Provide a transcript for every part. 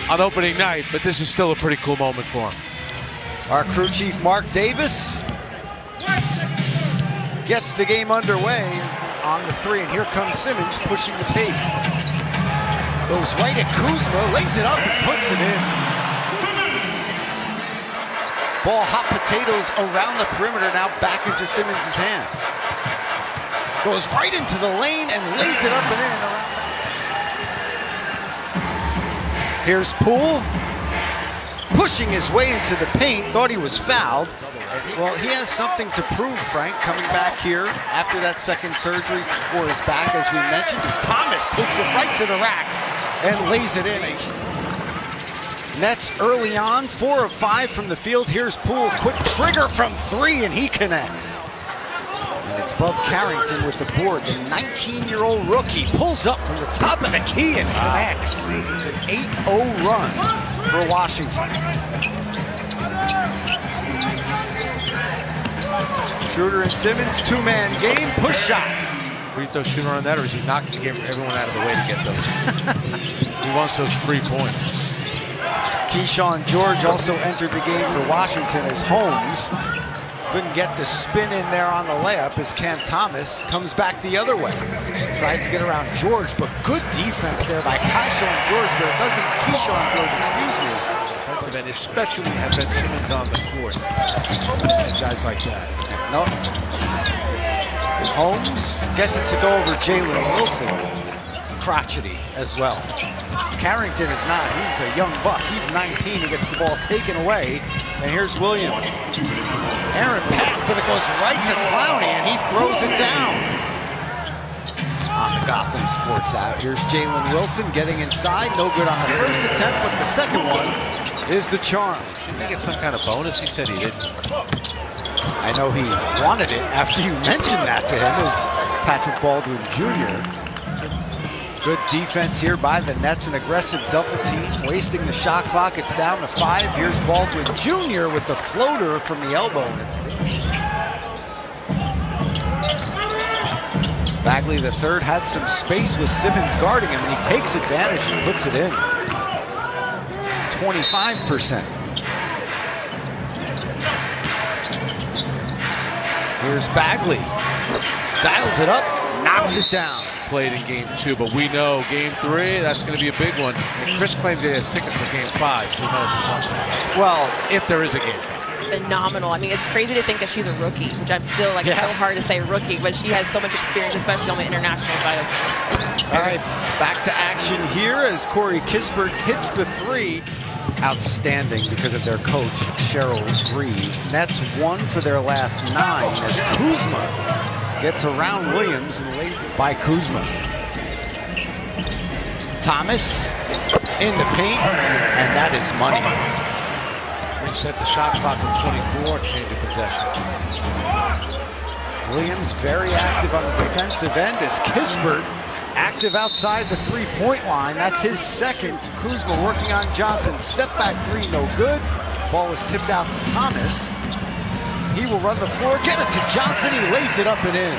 on opening night, but this is still a pretty cool moment for him. Our crew chief, Mark Davis, gets the game underway on the three, and here comes Simmons pushing the pace. Goes right at Kuzma, lays it up and puts it in. Ball hot potatoes around the perimeter, now back into Simmons' hands. Goes right into the lane and lays it up and in. Here's Poole, pushing his way into the paint, thought he was fouled. Well, he has something to prove, Frank, coming back here after that second surgery for his back, as we mentioned, as Thomas takes it right to the rack and lays it in. Nets early on, 4 of 5 from the field. Here's Poole, quick trigger from 3, and he connects. And it's Bub Carrington with the board. The 19-year-old rookie pulls up from the top of the key and connects. It's an 8-0 run for Washington. Schroeder and Simmons, two-man game, push shot. Free throw shooter on that, or is he knocking everyone out of the way to get those? He wants those 3 points. Keyshawn George also entered the game for Washington as Holmes couldn't get the spin in there on the layup as C.Thomas comes back the other way. Tries to get around George, but good defense there by Keyshawn George, but it doesn't Keyshawn George, excuse me. And especially have Ben Simmons on the court. And guys like that. No. Holmes gets it to go over J.Wilson. Crotchety as well. Carrington is not. He's a young buck. He's 19. He gets the ball taken away. And here's Williams. Aaron pass, but it goes right to Clowney, and he throws it down. On the Gotham Sports app, here's J.Wilson getting inside. No good on the first attempt, but the second one is the charm. Didn't he get some kind of bonus? He said he didn't. I know he wanted it after you mentioned that to him as Patrick Baldwin Jr. Good defense here by the Nets, an aggressive double team, wasting the shot clock. It's down to 5. Here's Baldwin Jr. with the floater from the elbow. Bagley the third had some space with Simmons guarding him, and he takes advantage and puts it in. 25%. Here's Bagley. Dials it up, knocks it down. Played in game 2, but we know game 3, that's going to be a big one. And Chris claims he has tickets for game 5, so we know if well, if there is a game 5. Phenomenal. I mean, it's crazy to think that she's a rookie, which I'm still so hard to say rookie, but she has so much experience, especially on the international side of things. All right, back to action here as Corey Kispert hits the 3. Outstanding because of their coach, Cheryl Reeve. Nets won for their last 9 as Kuzma gets around Williams and lays it by Kuzma. Thomas in the paint, and that is money. Reset the shot clock from 24, change of possession. Williams very active on the defensive end as Kispert active outside the 3-point line. That's his second. Kuzma working on Johnson. Step back 3, no good. Ball was tipped out to Thomas. He will run the floor, get it to Johnson. He lays it up and in.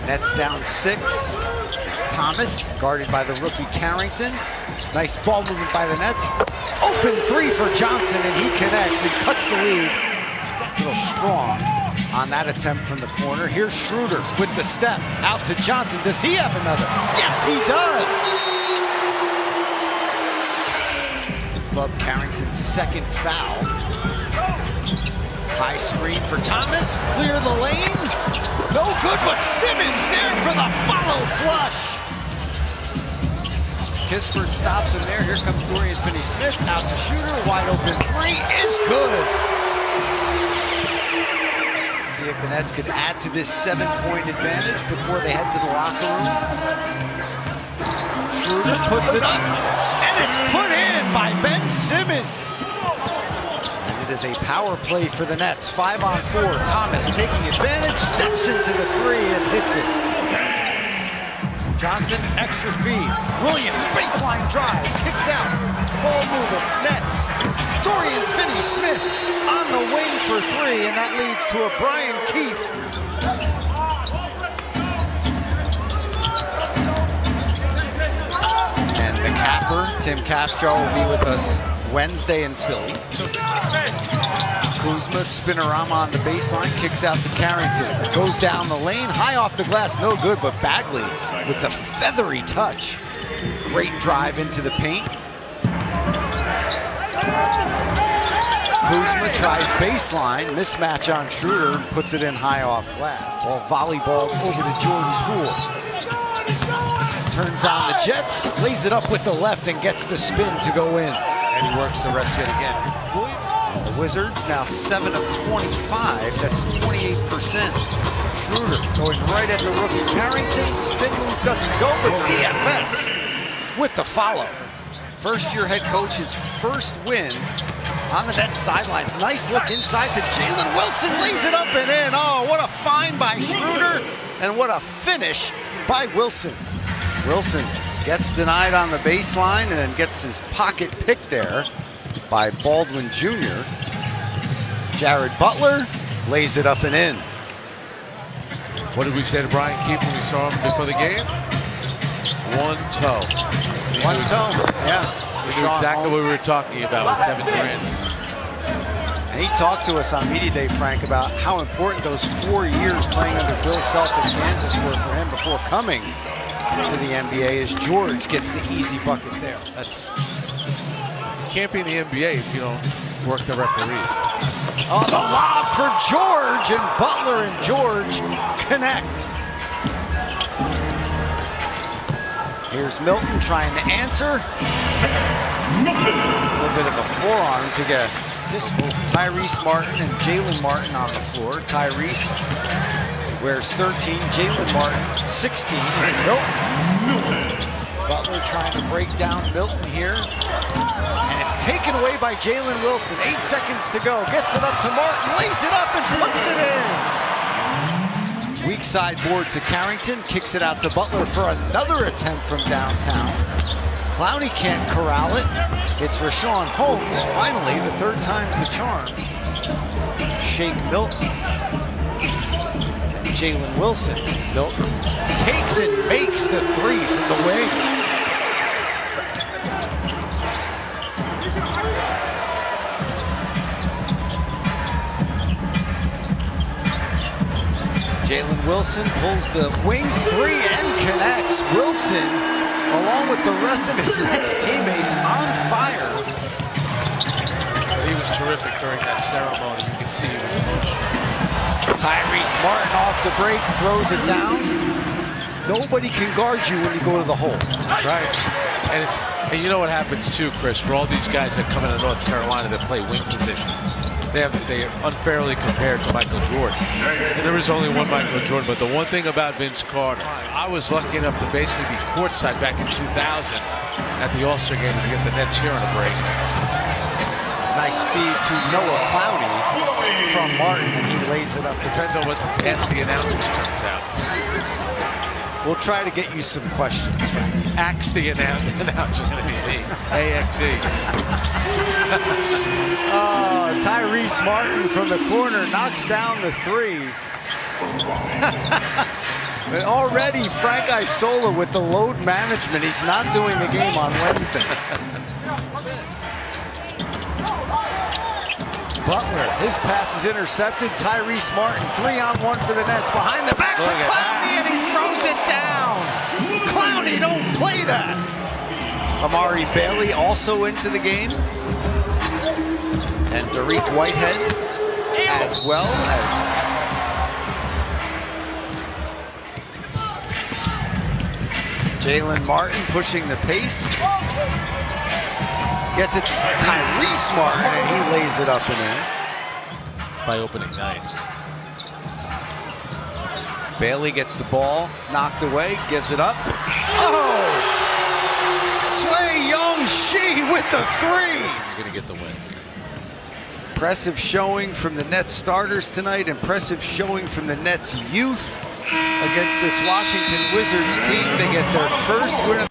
Nets down 6. It's Thomas, guarded by the rookie Carrington. Nice ball movement by the Nets. Open 3 for Johnson, and he connects and cuts the lead. A little strong on that attempt from the corner. Here's Schroeder with the step out to Johnson. Does he have another? Yes, he does. It's Bub Carrington's second foul. High screen for Thomas. Clear the lane. No good, but Simmons there for the follow flush. Kispert stops him there. Here comes Dorian Finney-Smith out to Schroeder. Wide open 3 is good. See if the Nets could add to this 7-point advantage before they head to the locker room. Schroeder puts it up, and it's put in by Ben Simmons. And it is a power play for the Nets. 5-on-4. Thomas taking advantage, steps into the 3 and hits it. Johnson, extra feed. Williams, baseline drive, kicks out. Ball moving, Nets. Dorian Finney-Smith on the wing for 3, and that leads to a Brian Keefe. And the Capper, Tim Capstraw, will be with us Wednesday in Philly. Kuzma, spinorama on the baseline, kicks out to Carrington. Goes down the lane, high off the glass, no good, but Bagley with the feathery touch. Great drive into the paint. Kuzma tries baseline, mismatch on Schroeder, puts it in high off glass. Ball volleyball over to J.Poole. Turns on the Jets, lays it up with the left and gets the spin to go in. And he works the rest yet again. And the Wizards now 7 of 25, that's 28%. Schroeder going right at the rookie Carrington, spin move doesn't go, but DFS with the follow. First-year head coach's first win on the net sidelines. Nice look inside to J.Wilson, lays it up and in. Oh, what a find by Schroeder, and what a finish by Wilson. Wilson gets denied on the baseline and then gets his pocket picked there by Baldwin Jr. Ja.Butler lays it up and in. What did we say to Brian Keefe when we saw him before the game? One toe. One toe, yeah. We knew exactly what we were talking about with Kevin Durant. And he talked to us on Media Day, Frank, about how important those 4 years playing under Bill Self in Kansas were for him before coming to the NBA, as George gets the easy bucket there. You can't be in the NBA if you don't work the referees. Oh, the lob for George, and Butler and George connect. Here's Milton trying to answer. A little bit of a forearm to get dismal. Tyrese Martin and Jalen Martin on the floor. Tyrese wears 13, Jalen Martin 16 is Milton. Butler trying to break down Milton here. And it's taken away by J.Wilson. 8 seconds to go. Gets it up to Martin, lays it up and puts it in. Weak side board to Carrington, kicks it out to Butler for another attempt from downtown. Clowney can't corral it. It's Rashawn Holmes, finally, the third time's the charm. Shake Milton. And J.Wilson as Milton takes and makes the three from the wing. J.Wilson pulls the wing three and connects. Wilson, along with the rest of his Nets teammates, on fire. He was terrific during that ceremony. You can see he was emotional. Tyrese Martin off the break, throws it down. Nobody can guard you when you go to the hole. That's right. And you know what happens too, Chris, for all these guys that come into North Carolina that play wing positions. They are unfairly compared to Michael Jordan. And there is only one Michael Jordan, but the one thing about Vince Carter, I was lucky enough to basically be courtside back in 2000 at the All-Star game to get the Nets here on a break. Nice feed to Noah Clowney from Martin, and he lays it up. Depends on what past the announcement turns out. We'll try to get you some questions, Frank. Axe the announcer going to be me. AXE. Tyrese Martin from the corner knocks down the three. And already Frank Isola with the load management. He's not doing the game on Wednesday. Butler, his pass is intercepted. Tyrese Martin, 3-on-1 for the Nets. Behind the back to Clowney, and he throws it down. Clowney, don't play that. M.Bagley also into the game. And Derek Whitehead as well as Jalen Martin pushing the pace. Gets it Tyrese Martin, and he lays it up and in. By opening night. Bailey gets the ball knocked away, gives it up. Oh! Sway Young-Shi with the three! You're going to get the win. Impressive showing from the Nets starters tonight. Impressive showing from the Nets youth against this Washington Wizards team. They get their first win of